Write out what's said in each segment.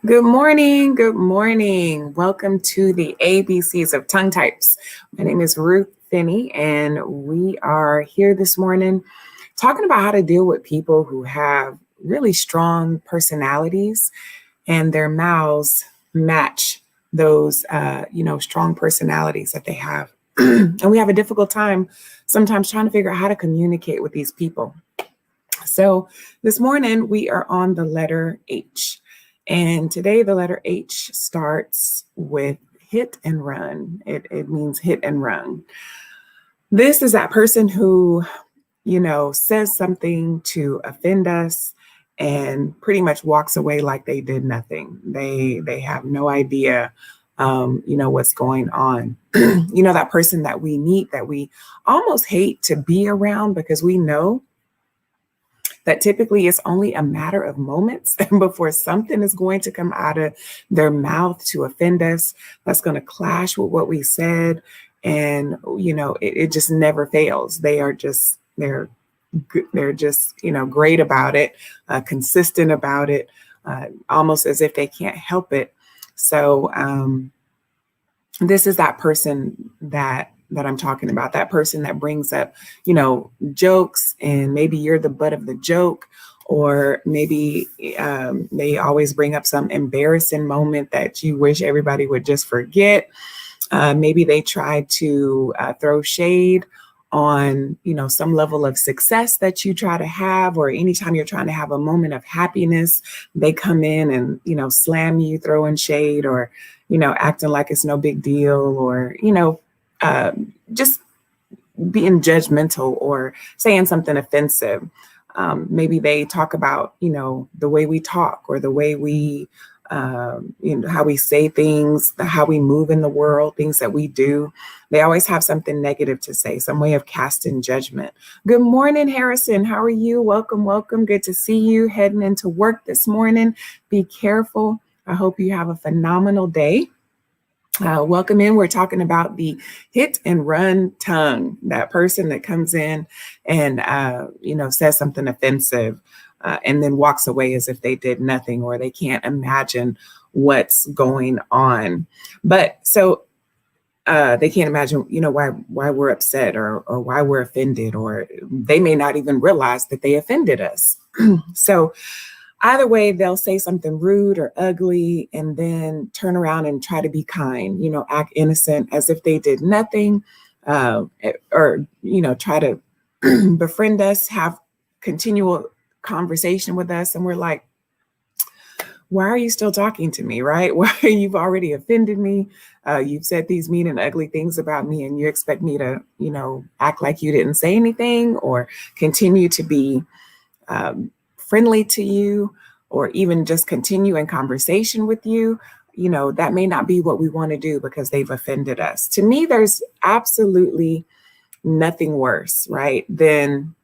Good morning. Good morning. Welcome to the ABCs of Tongue Types. My name is Ruth Finney, and we are here this morning talking about how to deal with people who have really strong personalities and their mouths match those, strong personalities that they have. And we have a difficult time sometimes trying to figure out how to communicate with these people. So this morning we are on the letter H. And today the letter H starts with hit and run. It means hit and run. This is that person who, says something to offend us and pretty much walks away like they did nothing. They have no idea, what's going on. That person that we meet that we almost hate to be around because we know that typically it's only a matter of moments before something is going to come out of their mouth to offend us. That's going to clash with what we said. And, it just never fails. They're just, great about it, consistent about it, almost as if they can't help it. So this is that person that I'm talking about, that person that brings up, jokes, and maybe you're the butt of the joke, or maybe they always bring up some embarrassing moment that you wish everybody would just forget. Maybe they try to throw shade on, some level of success that you try to have, or anytime you're trying to have a moment of happiness, they come in and, slam you, throwing shade, or, acting like it's no big deal, or, just being judgmental or saying something offensive. Maybe they talk about, the way we talk, or the way we, how we say things, how we move in the world, things that we do. They always have something negative to say, some way of casting judgment. Good morning, Harrison. How are you? Welcome, welcome. Good to see you heading into work this morning. Be careful. I hope you have a phenomenal day. Welcome in. We're talking about the hit and run tongue, that person that comes in and, says something offensive and then walks away as if they did nothing, or they can't imagine what's going on. But so they can't imagine, why we're upset, or why we're offended, or they may not even realize that they offended us. So either way, they'll say something rude or ugly and then turn around and try to be kind, act innocent as if they did nothing, or, try to befriend us, have continual conversation with us. And we're like, why are you still talking to me, right? Why you've already offended me? You've said these mean and ugly things about me, and you expect me to, act like you didn't say anything, or continue to be friendly to you, or even just continue in conversation with you. That may not be what we want to do because they've offended us. To me, there's absolutely nothing worse, right, than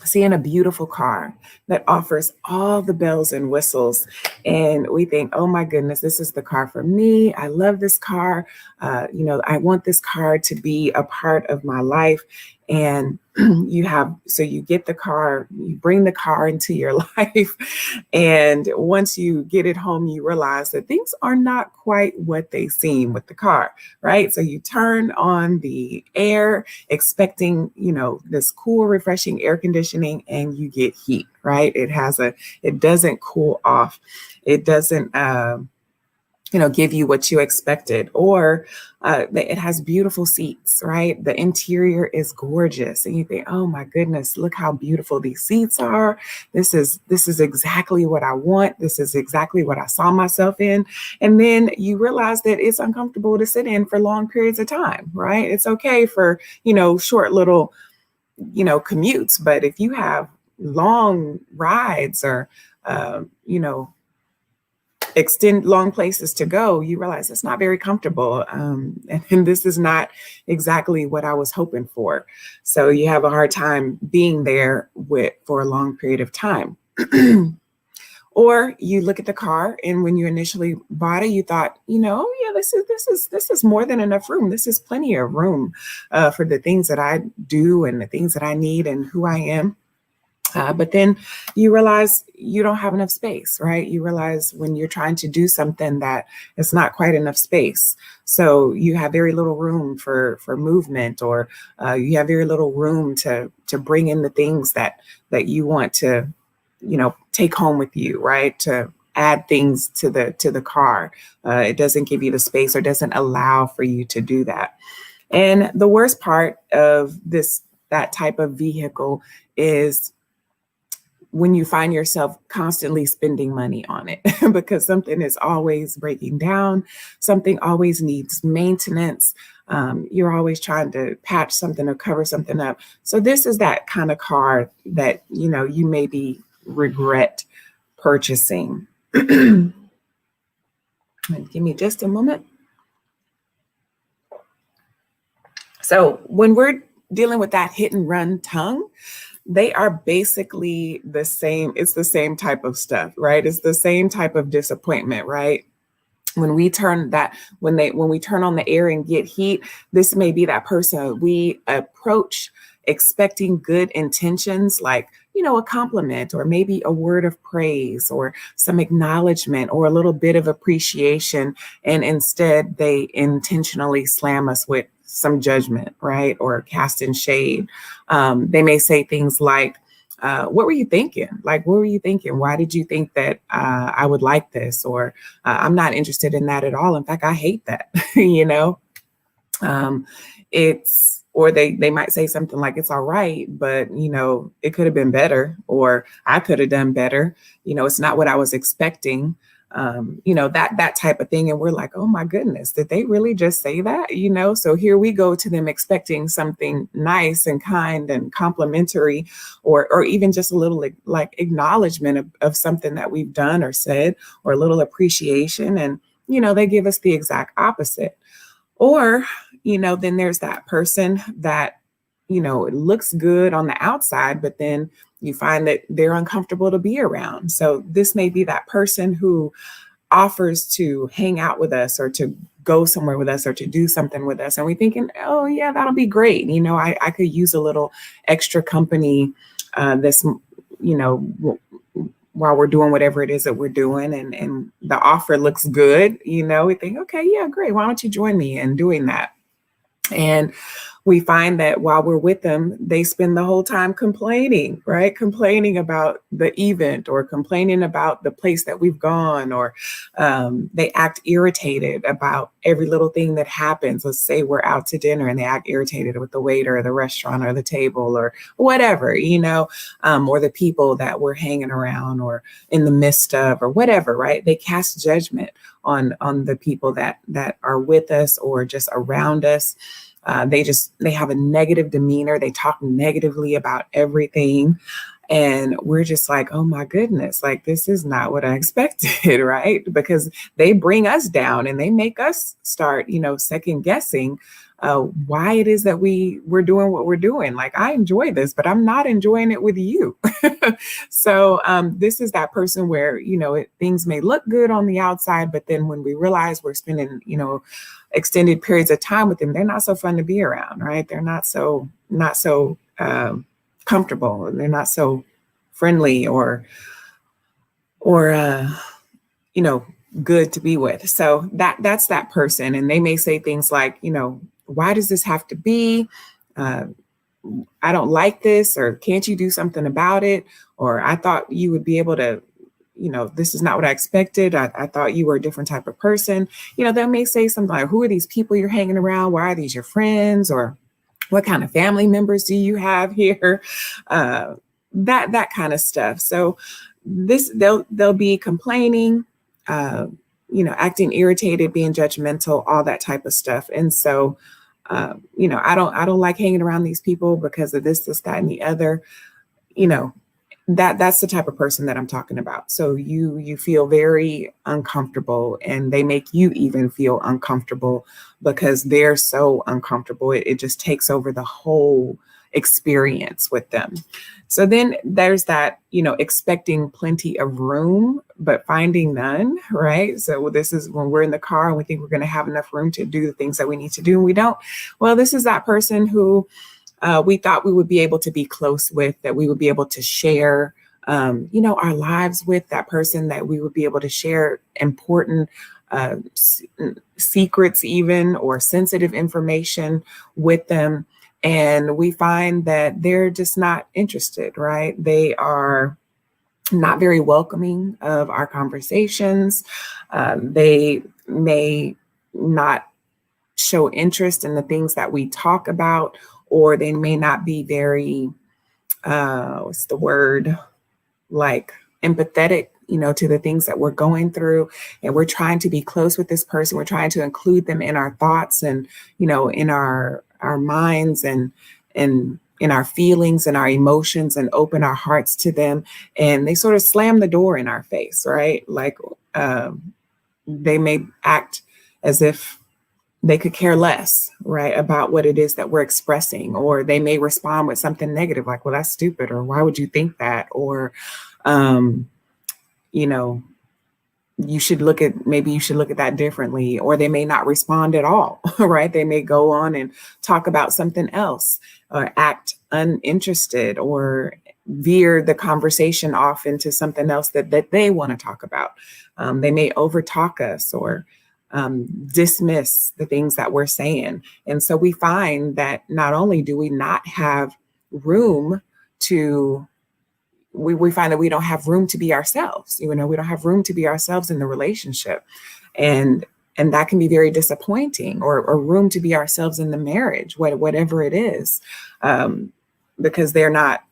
seeing a beautiful car that offers all the bells and whistles. And we think, oh my goodness, this is the car for me. I love this car. I want this car to be a part of my life. And you get the car, you bring the car into your life. And once you get it home, you realize that things are not quite what they seem with the car, right? So you turn on the air, expecting, this cool, refreshing air conditioning, and you get heat, right? It doesn't cool off. It doesn't, give you what you expected. Or it has beautiful seats, right? The interior is gorgeous. And you think, oh my goodness, look how beautiful these seats are. This is exactly what I want. This is exactly what I saw myself in. And then you realize that it's uncomfortable to sit in for long periods of time, right? It's okay for, short little, commutes. But if you have long rides, or, extend long places to go, you realize it's not very comfortable. And this is not exactly what I was hoping for. So you have a hard time being there for a long period of time. Or you look at the car, and when you initially bought it, you thought, this is more than enough room. This is plenty of room for the things that I do and the things that I need and who I am. But then you realize you don't have enough space, right? You realize when you're trying to do something that it's not quite enough space. So you have very little room for movement, or you have very little room to bring in the things that you want to, take home with you, right? To add things to the car. It doesn't give you the space, or doesn't allow for you to do that. And the worst part of that type of vehicle is when you find yourself constantly spending money on it because something is always breaking down, something always needs maintenance. You're always trying to patch something or cover something up. So this is that kind of car that, you maybe regret purchasing. Give me just a moment. So when we're dealing with that hit and run tongue, they are basically the same. It's the same type of stuff, right? It's the same type of disappointment, right? When we turn when we turn on the air and get heat, this may be that person we approach expecting good intentions, like, a compliment, or maybe a word of praise, or some acknowledgement, or a little bit of appreciation. And instead they intentionally slam us with some judgment, right? Or cast in shade. They may say things like, what were you thinking? Like, what were you thinking? Why did you think that I would like this? Or I'm not interested in that at all. In fact, I hate that, or they might say something like, it's all right, but it could have been better, or I could have done better. It's not what I was expecting. That type of thing. And we're like, oh my goodness, did they really just say that? So here we go to them expecting something nice and kind and complimentary, or even just a little like acknowledgement of something that we've done or said, or a little appreciation. And, they give us the exact opposite. Or, then there's that person that, it looks good on the outside, but then you find that they're uncomfortable to be around. So this may be that person who offers to hang out with us, or to go somewhere with us, or to do something with us. And we're thinking, oh yeah, that'll be great. I could use a little extra company while we're doing whatever it is that we're doing. And the offer looks good. We think, okay, yeah, great. Why don't you join me in doing that? And we find that while we're with them, they spend the whole time complaining, right? Complaining about the event, or complaining about the place that we've gone, or they act irritated about every little thing that happens. Let's say we're out to dinner and they act irritated with the waiter, or the restaurant, or the table, or whatever, or the people that we're hanging around, or in the midst of, or whatever, right? They cast judgment on the people that are with us, or just around us. They have a negative demeanor. They talk negatively about everything. And we're just like, oh my goodness, like, this is not what I expected, right? Because they bring us down, and they make us start, second guessing why it is that we're doing what we're doing. Like, I enjoy this, but I'm not enjoying it with you. So this is that person where, things may look good on the outside, but then when we realize we're spending, extended periods of time with them, they're not so fun to be around, right? They're not so comfortable, and they're not so friendly, or good to be with. So that's that person. And they may say things like, why does this have to be? I don't like this, or can't you do something about it? Or I thought you would be able to, this is not what I expected. I thought you were a different type of person. They may say something like, who are these people you're hanging around? Why are these your friends? Or what kind of family members do you have here? That kind of stuff. So they'll be complaining, acting irritated, being judgmental, all that type of stuff. And so, I don't like hanging around these people because of this, that, and the other. That's the type of person that I'm talking about. So you feel very uncomfortable, and they make you even feel uncomfortable because they're so uncomfortable. It just takes over the whole experience with them. So then there's that, expecting plenty of room, but finding none, right? So this is when we're in the car and we think we're going to have enough room to do the things that we need to do, and we don't. Well, this is that person who we thought we would be able to be close with, that we would be able to share, our lives with, that person, that we would be able to share important secrets even, or sensitive information with them. And we find that they're just not interested, right? They are not very welcoming of our conversations. They may not show interest in the things that we talk about, or they may not be very, what's the word? Like empathetic, to the things that we're going through. And we're trying to be close with this person. We're trying to include them in our thoughts and, in our minds and in our feelings and our emotions, and open our hearts to them. And they sort of slam the door in our face, right? Like they may act as if they could care less, right, about what it is that we're expressing, or they may respond with something negative, like, well, that's stupid, or why would you think that? Or, you know, maybe you should look at that differently, or they may not respond at all, right? They may go on and talk about something else, or act uninterested, or veer the conversation off into something else that they want to talk about. They may overtalk us, or dismiss the things that we're saying. And so we find that not only do we not have room to, we find that we don't have room to be ourselves. We don't have room to be ourselves in the relationship. And that can be very disappointing, or room to be ourselves in the marriage, whatever it is, because they're not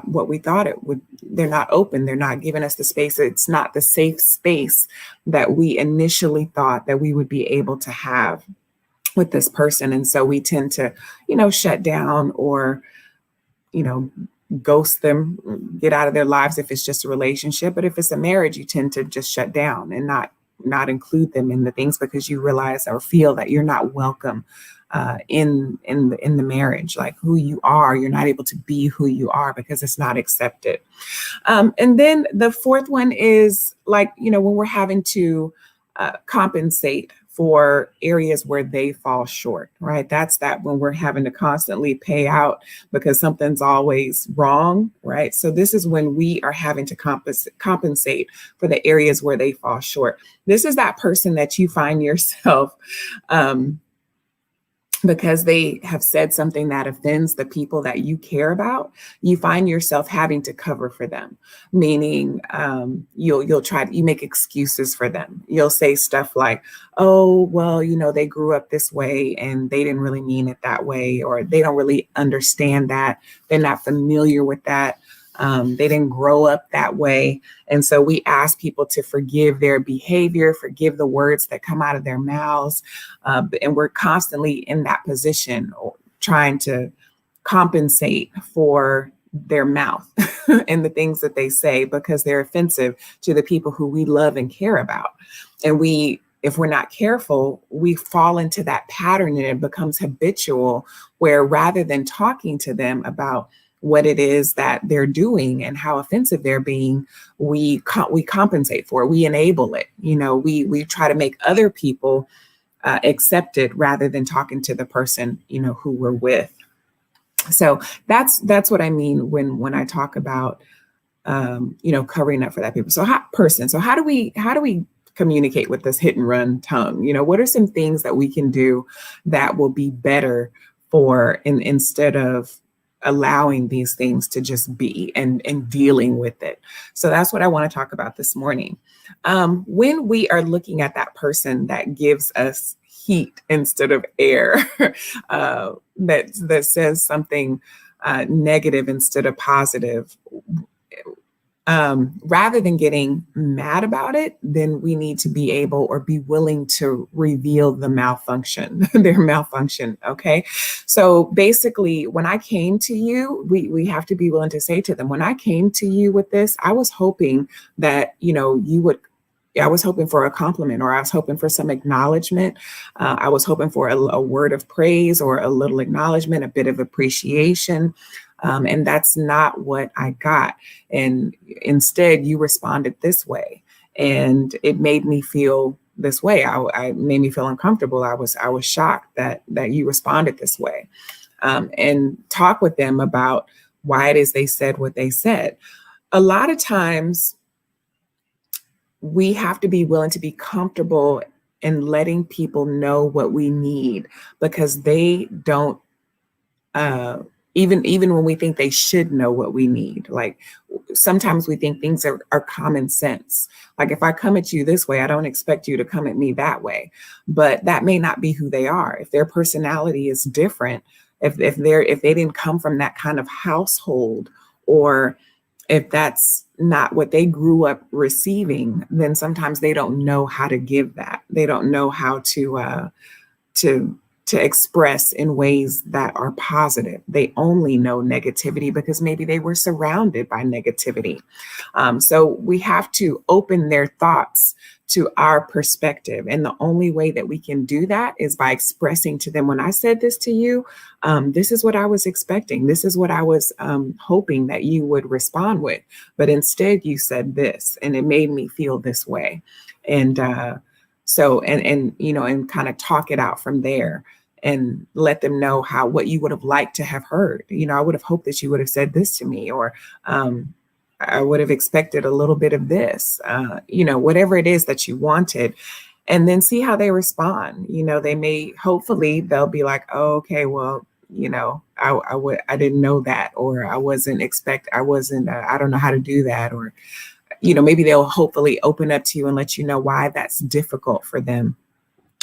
what we thought it would. They're not open. They're not giving us the space. It's not the safe space that we initially thought that we would be able to have with this person. And so we tend to, shut down, or, ghost them, get out of their lives if it's just a relationship. But if it's a marriage, you tend to just shut down and not include them in the things, because you realize or feel that you're not welcome in the marriage. Like who you are, you're not able to be who you are because it's not accepted. And then the fourth one is like, when we're having to compensate for areas where they fall short, right? That's when we're having to constantly pay out because something's always wrong, right? So this is when we are having to compensate for the areas where they fall short. This is that person that you find yourself, because they have said something that offends the people that you care about, you find yourself having to cover for them. Meaning, you make excuses for them. You'll say stuff like, oh, well, they grew up this way and they didn't really mean it that way, or they don't really understand that. They're not familiar with that. They didn't grow up that way. And so we ask people to forgive their behavior, forgive the words that come out of their mouths. And we're constantly in that position, trying to compensate for their mouth and the things that they say, because they're offensive to the people who we love and care about. And if we're not careful, we fall into that pattern, and it becomes habitual, where rather than talking to them about what it is that they're doing and how offensive they're being, we compensate for it. We enable it. We try to make other people accept it rather than talking to the person, who we're with. So that's what I mean when I talk about, covering up for that people. So how do we communicate with this hit and run tongue? What are some things that we can do that will be better instead of allowing these things to just be and dealing with it? So that's what I want to talk about this morning. When we are looking at that person that gives us heat instead of air, that says something negative instead of positive, rather than getting mad about it, then we need to be able or be willing to reveal their malfunction. Okay. So basically, when I came to you, we have to be willing to say to them, when I came to you with this, I was hoping that, I was hoping for a compliment, or I was hoping for some acknowledgement. I was hoping for a word of praise, or a little acknowledgement, a bit of appreciation. And that's not what I got. And instead, you responded this way, and it made me feel this way. I made me feel uncomfortable. I was shocked that you responded this way. and talk with them about why it is they said what they said. A lot of times we have to be willing to be comfortable in letting people know what we need, because they don't, uh, even when we think they should know what we need. Like sometimes we think things are common sense. Like if I come at you this way, I don't expect you to come at me that way. But that may not be who they are. If their personality is different, if they didn't come from that kind of household, or if that's not what they grew up receiving, then sometimes they don't know how to give that. They don't know how to to express in ways that are positive. They only know negativity because maybe they were surrounded by negativity. So we have to open their thoughts to our perspective. And the only way that we can do that is by expressing to them, when I said this to you, this is what I was expecting. This is what I was hoping that you would respond with. But instead you said this, and it made me feel this way. And and kind of talk it out from there, and let them know what you would have liked to have heard. I would have hoped that you would have said this to me, or I would have expected a little bit of this, whatever it is that you wanted, and then see how they respond. Hopefully they'll be like, oh, okay, well, I didn't know that, or I don't know how to do that, or maybe they'll hopefully open up to you and let you know why that's difficult for them,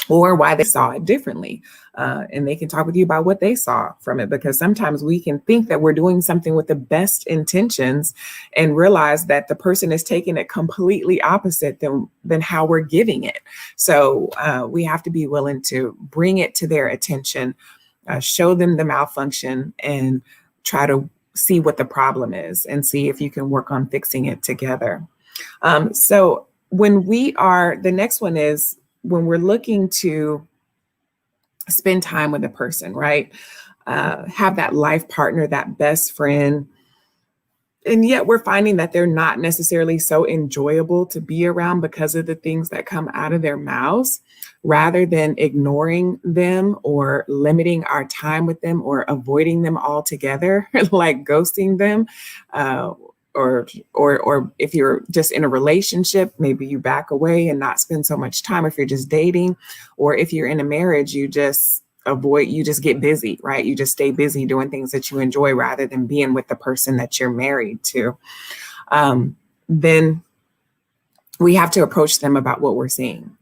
or why they saw it differently. And they can talk with you about what they saw from it, because sometimes we can think that we're doing something with the best intentions and realize that the person is taking it completely opposite than how we're giving it. So we have to be willing to bring it to their attention, show them the malfunction, and try to see what the problem is and see if you can work on fixing it together. So the next one is when we're looking to spend time with a person, right? Have that life partner, that best friend, and yet we're finding that they're not necessarily so enjoyable to be around because of the things that come out of their mouths. Rather than ignoring them or limiting our time with them or avoiding them altogether, like ghosting them, or if you're just in a relationship, maybe you back away and not spend so much time. If you're just dating, or if you're in a marriage, you just get busy, right? You just stay busy doing things that you enjoy rather than being with the person that you're married to. Then we have to approach them about what we're seeing.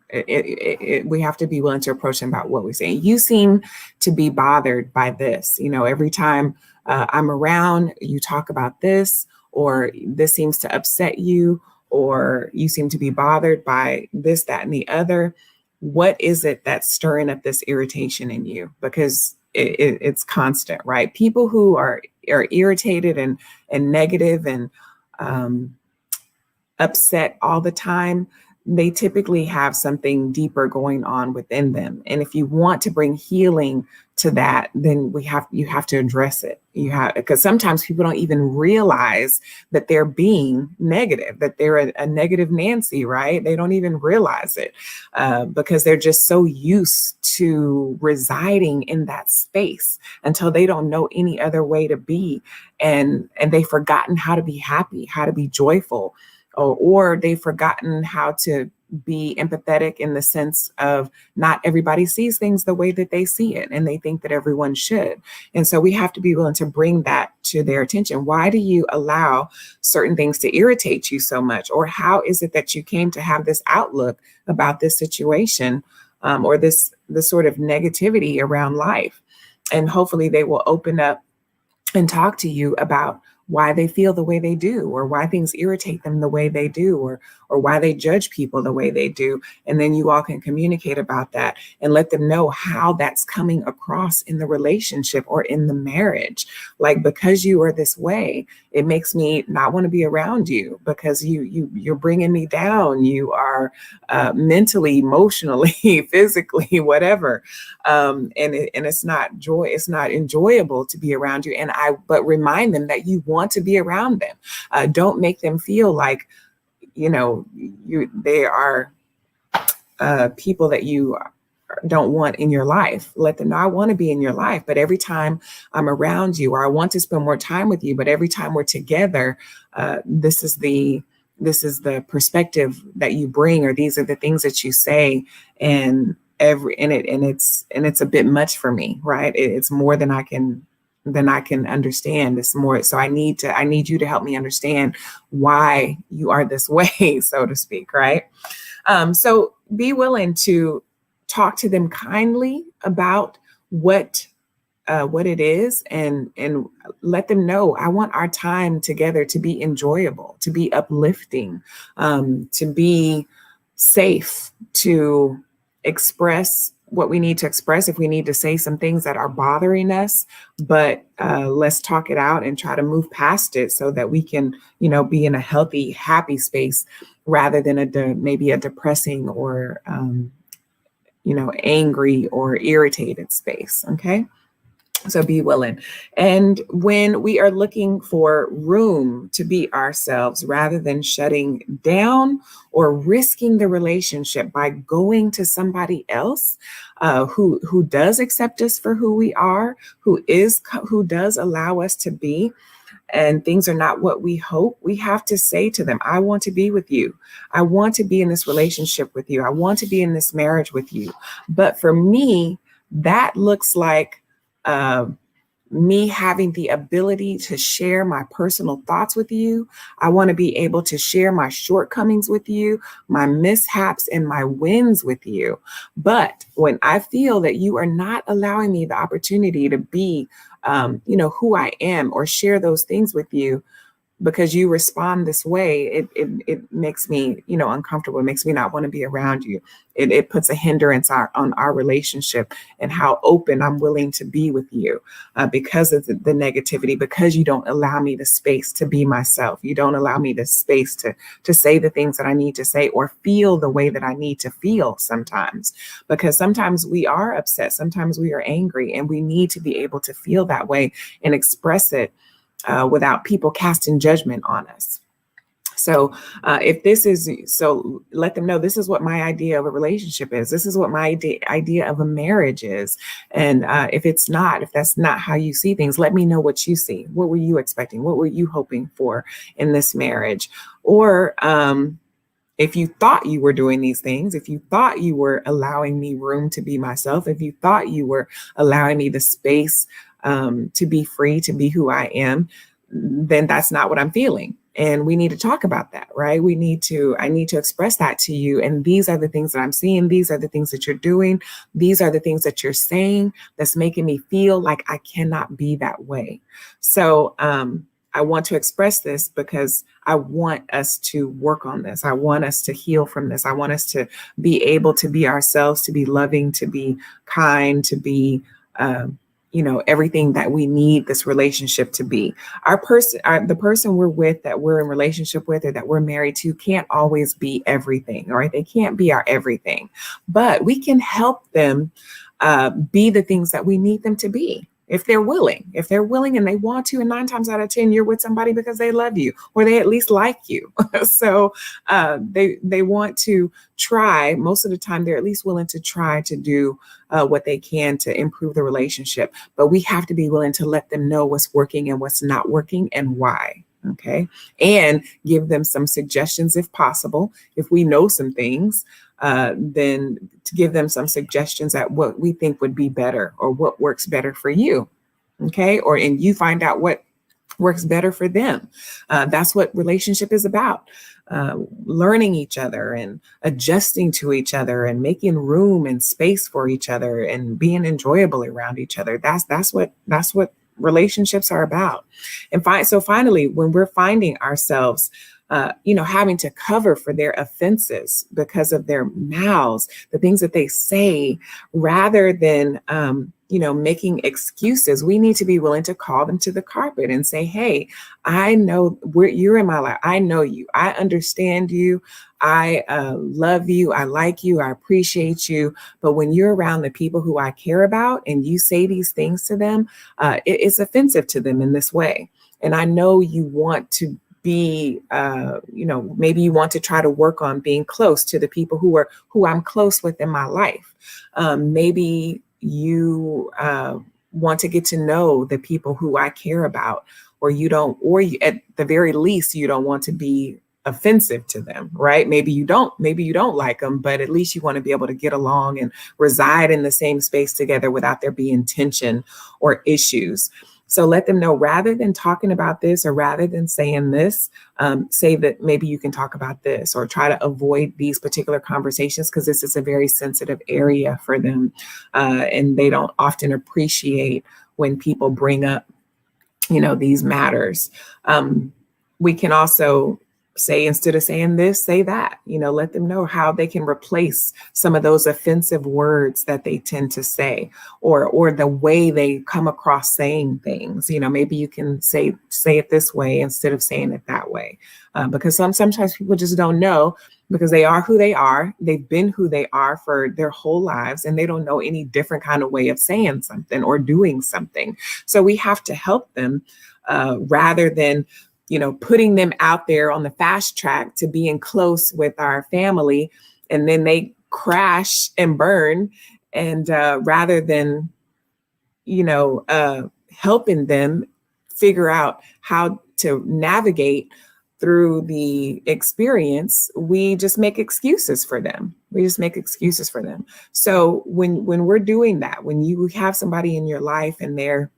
We have to be willing to approach them about what we're saying. You seem to be bothered by this. Every time I'm around, you talk about this, or this seems to upset you, or you seem to be bothered by this, that, and the other. What is it that's stirring up this irritation in you? Because it's constant, right? People who are irritated and negative and upset all the time, they typically have something deeper going on within them. And if you want to bring healing to that, then you have to address it. Because sometimes people don't even realize that they're being negative, that they're a negative Nancy, right? They don't even realize it because they're just so used to residing in that space until they don't know any other way to be. And they've forgotten how to be happy, how to be joyful, or they've forgotten how to be empathetic in the sense of not everybody sees things the way that they see it, and they think that everyone should. And so we have to be willing to bring that to their attention. Why do you allow certain things to irritate you so much? Or how is it that you came to have this outlook about this situation, or this sort of negativity around life? And hopefully they will open up and talk to you about why they feel the way they do, or why things irritate them the way they do, or why they judge people the way they do. And then you all can communicate about that and let them know how that's coming across in the relationship or in the marriage. Like, because you are this way, it makes me not want to be around you, because you're bringing me down. You are mentally, emotionally, physically, whatever. And it's not joy. It's not enjoyable to be around you. But remind them that you want to be around them. Don't make them feel like, they are people that you don't want in your life. Let them know I want to be in your life, but every time I'm around you, or I want to spend more time with you, but every time we're together, this is the perspective that you bring, or these are the things that you say, and it's a bit much for me, right? It's more than I can understand. It's more, so I need you to help me understand why you are this way, so to speak, right? So be willing to talk to them kindly about what it is, and let them know I want our time together to be enjoyable, to be uplifting, to be safe, to express what we need to express. If we need to say some things that are bothering us, but let's talk it out and try to move past it so that we can, be in a healthy, happy space, rather than maybe a depressing or angry or irritated space. Okay. So be willing. And when we are looking for room to be ourselves, rather than shutting down or risking the relationship by going to somebody else who does accept us for who we are, who does allow us to be, and things are not what we hope, we have to say to them, I want to be with you. I want to be in this relationship with you. I want to be in this marriage with you. But for me, that looks like me having the ability to share my personal thoughts with you. I want to be able to share my shortcomings with you, my mishaps and my wins with you. But when I feel that you are not allowing me the opportunity to be, who I am, or share those things with you, because you respond this way, it makes me, uncomfortable. It makes me not want to be around you. It puts a hindrance on our relationship and how open I'm willing to be with you, because of the negativity, because you don't allow me the space to be myself. You don't allow me the space to say the things that I need to say, or feel the way that I need to feel sometimes, because sometimes we are upset. Sometimes we are angry, and we need to be able to feel that way and express it without people casting judgment on us. So let them know this is what my idea of a relationship is. This is what my idea of a marriage is. And if that's not how you see things, let me know what you see. What were you expecting? What were you hoping for in this marriage? Or if you thought you were doing these things, if you thought you were allowing me room to be myself, if you thought you were allowing me the space to be free, to be who I am, then that's not what I'm feeling. And we need to talk about that, right? I need to express that to you. And these are the things that I'm seeing. These are the things that you're doing. These are the things that you're saying that's making me feel like I cannot be that way. So I want to express this because I want us to work on this. I want us to heal from this. I want us to be able to be ourselves, to be loving, to be kind, to be everything that we need this relationship to be. The person we're with, that we're in relationship with, or that we're married to, can't always be everything, right? They can't be our everything, but we can help them be the things that we need them to be. If they're willing and they want to, and 9 times out of 10, you're with somebody because they love you, or they at least like you. So they want to try. Most of the time, they're at least willing to try to do what they can to improve the relationship. But we have to be willing to let them know what's working and what's not working and why. Okay. And give them some suggestions if possible. If we know some things, then to give them some suggestions at what we think would be better, or what works better for you. Okay. And you find out what works better for them. That's what relationship is about. Learning each other and adjusting to each other and making room and space for each other and being enjoyable around each other. That's what relationships are about. And so finally, when we're finding ourselves having to cover for their offenses because of their mouths, the things that they say, rather than, making excuses, we need to be willing to call them to the carpet and say, hey, I know you're in my life. I know you. I understand you. I love you. I like you. I appreciate you. But when you're around the people who I care about and you say these things to them, it's offensive to them in this way. And I know you want to be, maybe you want to try to work on being close to the people who I'm close with in my life. Maybe you want to get to know the people who I care about, or at the very least, you don't want to be offensive to them, right? Maybe you don't like them, but at least you want to be able to get along and reside in the same space together without there being tension or issues. So let them know, rather than talking about this or rather than saying this, say that maybe you can talk about this, or try to avoid these particular conversations because this is a very sensitive area for them. And they don't often appreciate when people bring up, these matters. We can also say, instead of saying this, say that, let them know how they can replace some of those offensive words that they tend to say, or the way they come across saying things. Maybe you can say it this way instead of saying it that way, because sometimes people just don't know, because they are who they are. They've been who they are for their whole lives, and they don't know any different kind of way of saying something or doing something. So we have to help them, rather than putting them out there on the fast track to being close with our family, and then they crash and burn. And rather than, helping them figure out how to navigate through the experience, we just make excuses for them. So when we're doing that, when you have somebody in your life and they're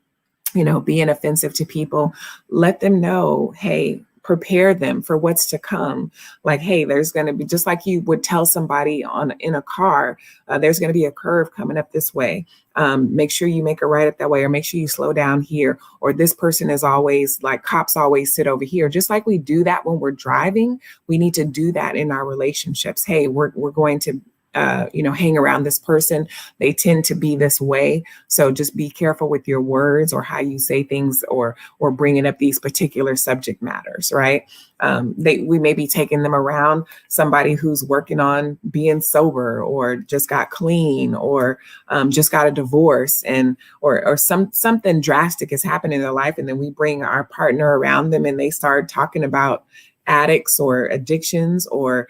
being offensive to people, let them know, hey, prepare them for what's to come. Like, hey, there's going to be, just like you would tell somebody in a car, there's going to be a curve coming up this way. Make sure you make a right up that way, or make sure you slow down here. Or this person is always like, cops always sit over here. Just like we do that when we're driving, we need to do that in our relationships. Hey, we're going to hang around this person. They tend to be this way. So just be careful with your words or how you say things, or bringing up these particular subject matters, right? We may be taking them around somebody who's working on being sober, or just got clean, or just got a divorce, and or something drastic has happened in their life. And then we bring our partner around them and they start talking about addicts or addictions or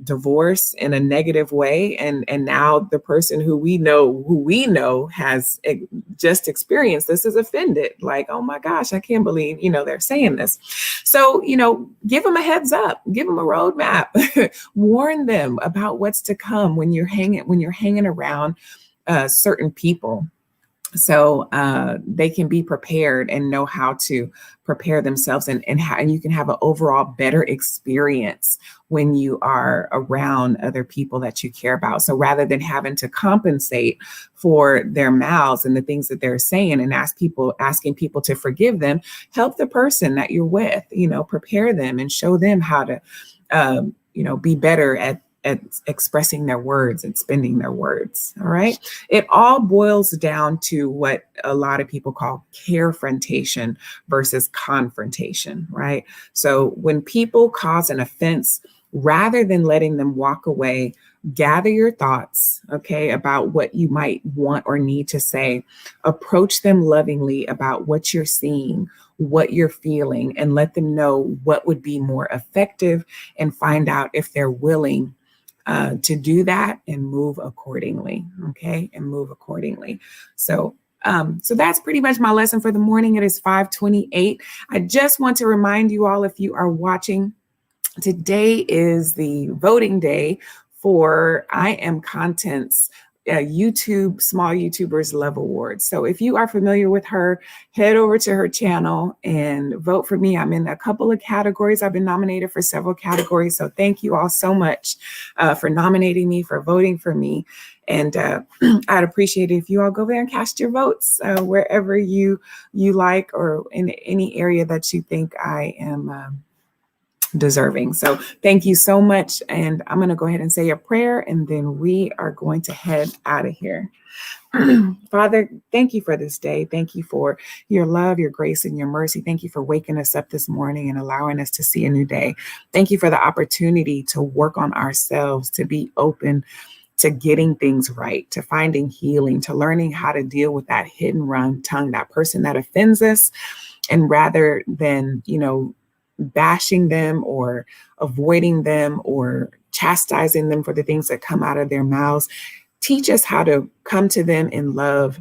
divorce in a negative way. And now the person who we know has just experienced this is offended. Like, oh my gosh, I can't believe, they're saying this. So, give them a heads up, give them a roadmap, warn them about what's to come when you're hanging around certain people. So they can be prepared and know how to prepare themselves, and you can have an overall better experience when you are around other people that you care about. So rather than having to compensate for their mouths and the things that they're saying, and asking people to forgive them, help the person that you're with, prepare them and show them how to, be better at expressing their words and spending their words. All right. It all boils down to what a lot of people call carefrontation versus confrontation, right? So when people cause an offense, rather than letting them walk away, gather your thoughts, okay, about what you might want or need to say. Approach them lovingly about what you're seeing, what you're feeling, and let them know what would be more effective, and find out if they're willing to do that and move accordingly. Okay. And move accordingly. So that's pretty much my lesson for the morning. It is 5:28. I just want to remind you all, if you are watching, today is the voting day for I Am Content's YouTube Small YouTubers Love Awards. So if you are familiar with her, head over to her channel and vote for me. I'm in a couple of categories. I've been nominated for several categories. So thank you all so much for nominating me, for voting for me. And I'd appreciate it if you all go there and cast your votes wherever you like, or in any area that you think I am deserving. So thank you so much. And I'm going to go ahead and say a prayer, and then we are going to head out of here. Father, thank you for this day. Thank you for your love, your grace, and your mercy. Thank you for waking us up this morning and allowing us to see a new day. Thank you for the opportunity to work on ourselves, to be open to getting things right, to finding healing, to learning how to deal with that hidden wrong tongue, that person that offends us. And rather than, bashing them or avoiding them or chastising them for the things that come out of their mouths. Teach us how to come to them in love,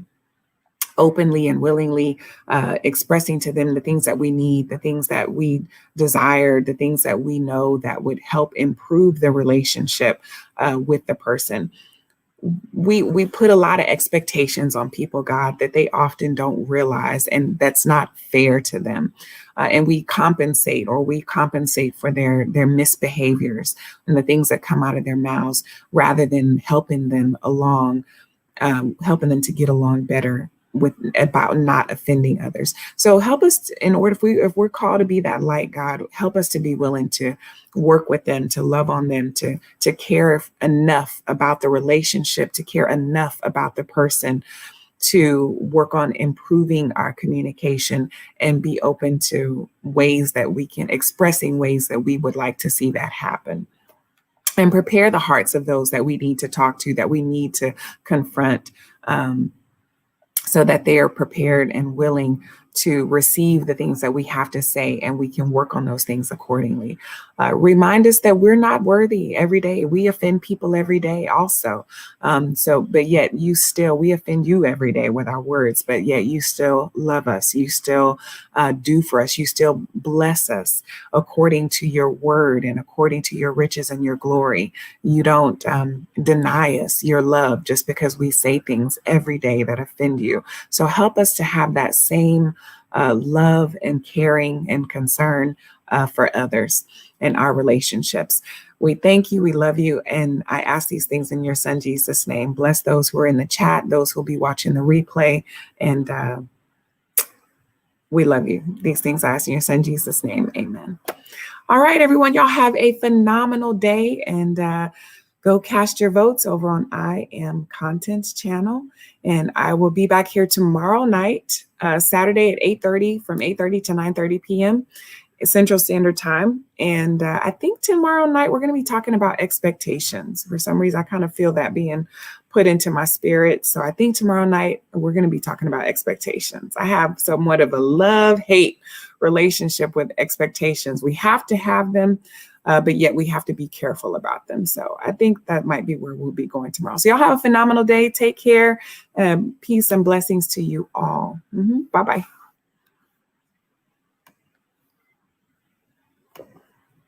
openly and willingly, expressing to them the things that we need, the things that we desire, the things that we know that would help improve the relationship with the person. We put a lot of expectations on people, God, that they often don't realize, and that's not fair to them. And we compensate for their misbehaviors and the things that come out of their mouths, rather than helping them along, helping them to get along better with about not offending others. So help us in order, if we're called to be that light, God, help us to be willing to work with them, to love on them, to care enough about the relationship, to care enough about the person, to work on improving our communication and be open to ways that we can expressing ways that we would like to see that happen. And prepare the hearts of those that we need to talk to, that we need to confront, so that they are prepared and willing to receive the things that we have to say, and we can work on those things accordingly. Remind us that we're not worthy every day. We offend people every day also. But yet we offend you every day with our words, but yet you still love us. You still do for us. You still bless us according to your word and according to your riches and your glory. You don't deny us your love just because we say things every day that offend you. So help us to have that same love and caring and concern for others in our relationships. We thank you. We love you. And I ask these things in your son, Jesus' name. Bless those who are in the chat, those who will be watching the replay. And we love you. These things I ask in your son, Jesus' name. Amen. All right, everyone. Y'all have a phenomenal day, and go cast your votes over on I Am Content's channel. And I will be back here tomorrow night, Saturday at 8:30, from 8:30 to 9:30 p.m. Central Standard Time. And I think tomorrow night we're going to be talking about expectations. For some reason, I kind of feel that being put into my spirit. So I think tomorrow night we're going to be talking about expectations. I have somewhat of a love-hate relationship with expectations. We have to have them, but yet we have to be careful about them. So I think that might be where we'll be going tomorrow. So y'all have a phenomenal day. Take care. Peace and blessings to you all. Bye-bye.